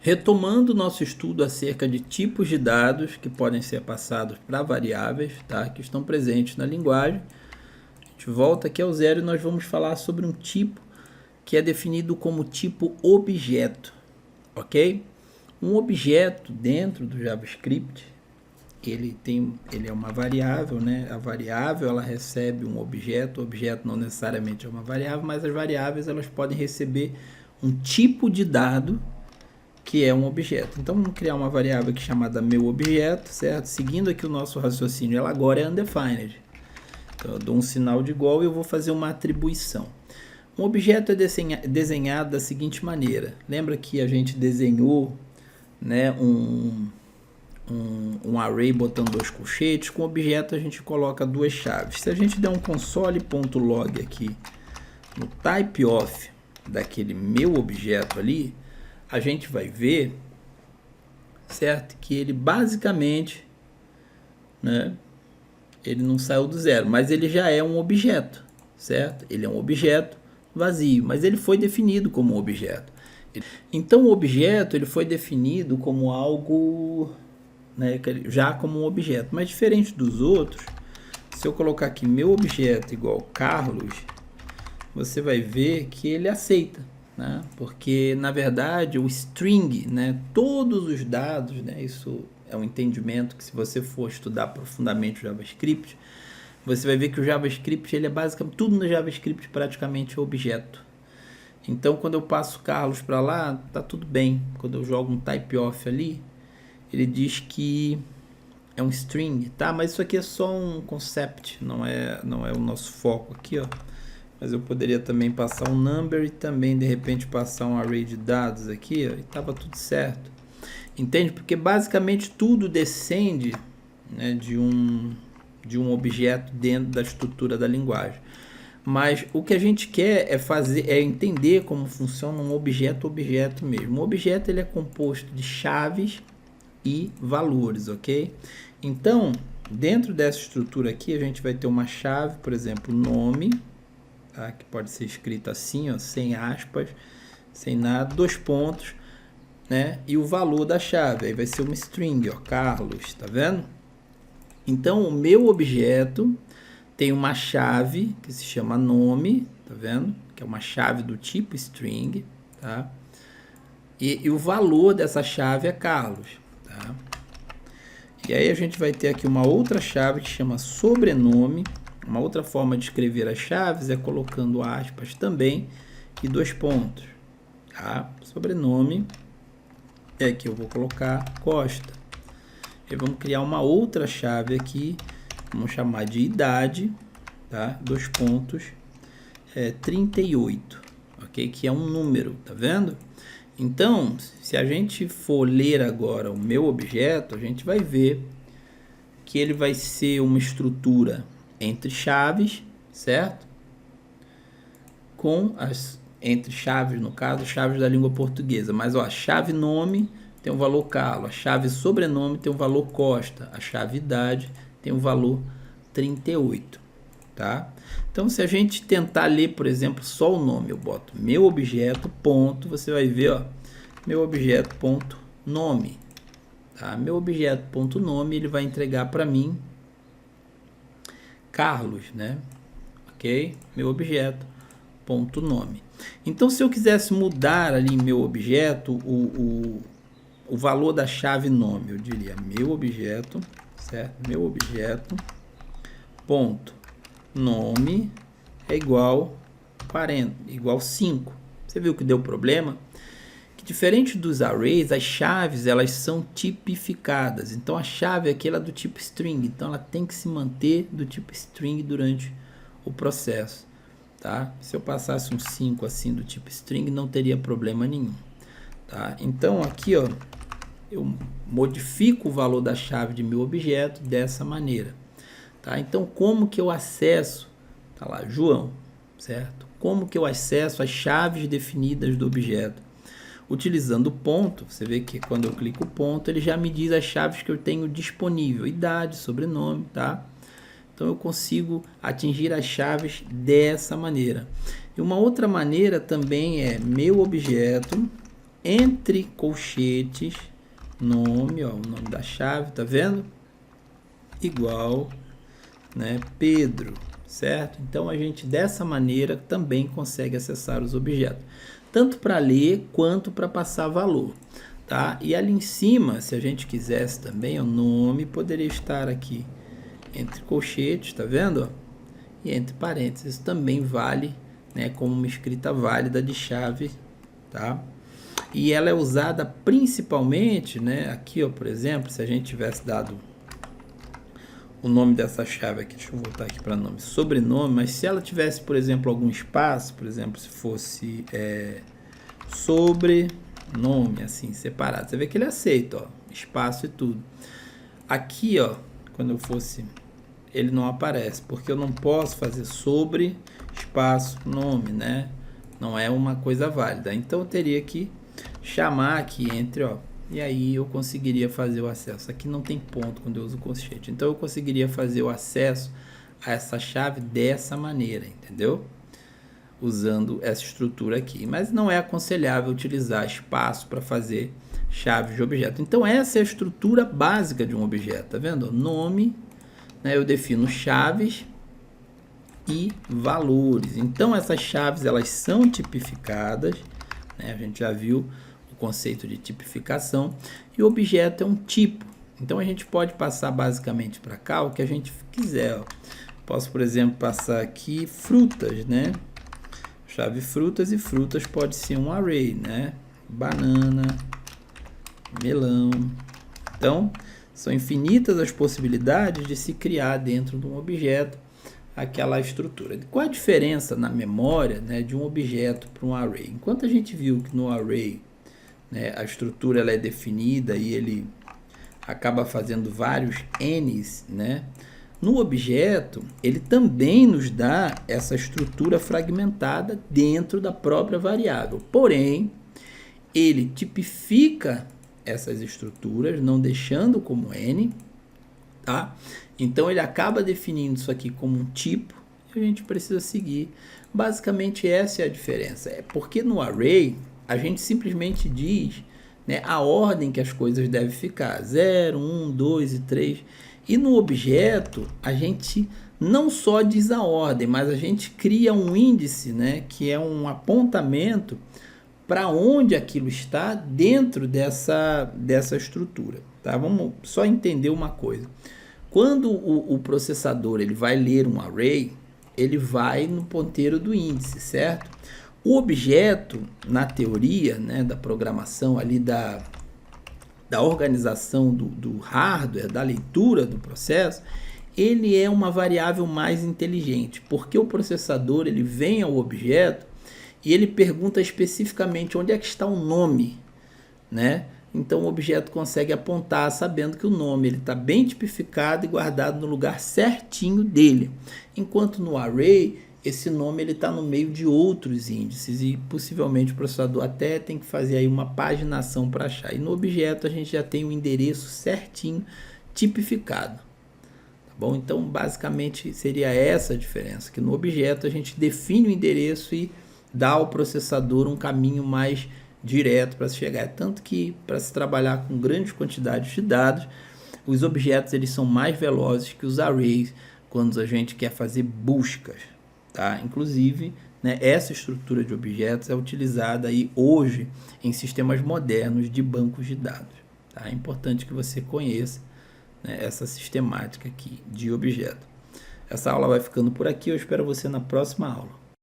Retomando o nosso estudo acerca de tipos de dados que podem ser passados para variáveis, tá? Que estão presentes na linguagem, a gente volta aqui ao zero e nós vamos falar sobre um tipo que é definido como tipo objeto, ok? Um objeto dentro do JavaScript, ele é uma variável, né? A variável ela recebe um objeto, o objeto não necessariamente é uma variável, mas as variáveis elas podem receber um tipo de dado que é um objeto. Então vamos criar uma variável aqui chamada meu objeto, certo? Seguindo aqui o nosso raciocínio, ela agora é undefined. Então eu dou um sinal de igual e eu vou fazer uma atribuição. Um objeto é desenhado da seguinte maneira. Lembra que a gente desenhou, né, um array botando dois colchetes? Com objeto a gente coloca duas chaves. Se a gente der um console.log aqui no typeof daquele meu objeto ali, a gente vai ver, certo, que ele basicamente, né, ele não saiu do zero, mas ele já é um objeto, certo? Ele é um objeto vazio, mas ele foi definido como um objeto. Então o objeto ele foi definido como algo, né, já como um objeto, mas diferente dos outros. Se eu colocar aqui meu objeto igual Carlos, você vai ver que ele aceita, né? Porque na verdade o string, né, todos os dados, né, isso é um entendimento que se você for estudar profundamente o JavaScript, você vai ver que o JavaScript ele é basicamente tudo no JavaScript praticamente é objeto. Então quando eu passo Carlos para lá, tá tudo bem. Quando eu jogo um typeof ali, ele diz que é um string, tá? Mas isso aqui é só um concept, não é o nosso foco aqui, ó. Mas eu poderia também passar um number e também de repente passar um array de dados aqui, ó, e tava tudo certo. Entende? Porque basicamente tudo descende, né, de um objeto dentro da estrutura da linguagem. Mas o que a gente quer é entender como funciona um objeto mesmo. Um objeto ele é composto de chaves e valores, ok? Então, dentro dessa estrutura aqui, a gente vai ter uma chave, por exemplo, nome, tá? Que pode ser escrito assim, ó, sem aspas, sem nada, dois pontos, né? E o valor da chave, aí vai ser uma string, ó, Carlos, tá vendo? Então, o meu objeto tem uma chave que se chama nome, tá vendo? Que é uma chave do tipo string, tá? E o valor dessa chave é Carlos, tá? E aí a gente vai ter aqui uma outra chave que chama sobrenome. Uma outra forma de escrever as chaves é colocando aspas também e dois pontos, tá? Sobrenome é que eu vou colocar Costa. E vamos criar uma outra chave aqui, vamos chamar de idade, tá? Dois pontos, 38, ok? Que é um número, tá vendo? Então, se a gente for ler agora o meu objeto, a gente vai ver que ele vai ser uma estrutura entre chaves, certo? Entre chaves, no caso, chaves da língua portuguesa. Mas, ó, a chave nome tem um valor Carlos, a chave sobrenome tem um valor Costa, a chave idade tem um valor 38, tá? Então, se a gente tentar ler, por exemplo, só o nome, eu boto meu objeto, ponto, você vai ver, ó, meu objeto, ponto, nome, tá? Meu objeto, ponto, nome, ele vai entregar para mim Carlos, né? Ok? Meu objeto, ponto, nome. Então, se eu quisesse mudar ali em meu objeto o valor da chave nome, eu diria meu objeto, certo? Meu objeto, ponto, nome é igual 40, igual 5. Você viu que deu problema? Que diferente dos arrays, as chaves elas são tipificadas. Então a chave aqui ela é do tipo string, então ela tem que se manter do tipo string durante o processo, tá? Se eu passasse um 5 assim do tipo string, não teria problema nenhum, tá? Então aqui, ó, eu modifico o valor da chave de meu objeto dessa maneira, tá? Então como que eu acesso, tá lá, João, certo? Como que eu acesso as chaves definidas do objeto? Utilizando o ponto, você vê que quando eu clico o ponto, ele já me diz as chaves que eu tenho disponível, idade, sobrenome, tá? Então eu consigo atingir as chaves dessa maneira. E uma outra maneira também é meu objeto, entre colchetes, nome, ó, o nome da chave, tá vendo? Igual, né, Pedro, certo? Então a gente dessa maneira também consegue acessar os objetos, tanto para ler quanto para passar valor, tá? E ali em cima, se a gente quisesse também, o nome poderia estar aqui entre colchetes, tá vendo? E entre parênteses também vale, né, como uma escrita válida de chave, tá? E ela é usada principalmente, né, aqui, ó, por exemplo, se a gente tivesse dado o nome dessa chave aqui, deixa eu voltar aqui para nome, sobrenome, mas se ela tivesse, por exemplo, algum espaço, por exemplo, se fosse sobrenome, assim, separado, você vê que ele aceita, ó, espaço e tudo. Aqui, ó, quando eu fosse, ele não aparece, porque eu não posso fazer sobre, espaço, nome, né? Não é uma coisa válida. Então eu teria que chamar aqui entre, ó, e aí eu conseguiria fazer o acesso. Aqui não tem ponto quando eu uso o colchete. Então eu conseguiria fazer o acesso a essa chave dessa maneira, entendeu? Usando essa estrutura aqui. Mas não é aconselhável utilizar espaço para fazer chaves de objeto. Então essa é a estrutura básica de um objeto, tá vendo? Nome, né, eu defino chaves e valores. Então essas chaves elas são tipificadas, né? A gente já viu o conceito de tipificação, e o objeto é um tipo. Então a gente pode passar basicamente para cá o que a gente quiser, ó. Posso, por exemplo, passar aqui frutas, né? Chave frutas, e frutas pode ser um array, né? Banana, melão. Então são infinitas as possibilidades de se criar dentro de um objeto aquela estrutura. Qual a diferença na memória, né, de um objeto para um array? Enquanto a gente viu que no array, né, a estrutura ela é definida e ele acaba fazendo vários n's, né, no objeto ele também nos dá essa estrutura fragmentada dentro da própria variável. Porém, ele tipifica essas estruturas, não deixando como n, tá? Então ele acaba definindo isso aqui como um tipo e a gente precisa seguir. Basicamente essa é a diferença. É porque no array a gente simplesmente diz, né, a ordem que as coisas devem ficar: 0, 1, 2 e 3. E no objeto a gente não só diz a ordem, mas a gente cria um índice, né, que é um apontamento para onde aquilo está dentro dessa estrutura, tá? Vamos só entender uma coisa. Quando o processador ele vai ler um array, ele vai no ponteiro do índice, certo? O objeto, na teoria, né, da programação ali da organização do hardware, da leitura do processo, ele é uma variável mais inteligente, porque o processador ele vem ao objeto e ele pergunta especificamente onde é que está o nome, né? Então o objeto consegue apontar sabendo que o nome está bem tipificado e guardado no lugar certinho dele. Enquanto no array, esse nome está no meio de outros índices e possivelmente o processador até tem que fazer aí uma paginação para achar. E no objeto a gente já tem o endereço certinho tipificado. Tá bom? Então basicamente seria essa a diferença, que no objeto a gente define o endereço e dá ao processador um caminho mais direto para se chegar. Tanto que para se trabalhar com grandes quantidades de dados, os objetos eles são mais velozes que os arrays quando a gente quer fazer buscas, tá? Inclusive, né, essa estrutura de objetos é utilizada aí hoje em sistemas modernos de bancos de dados, tá? É importante que você conheça, né, essa sistemática aqui de objeto. Essa aula vai ficando por aqui, eu espero você na próxima aula.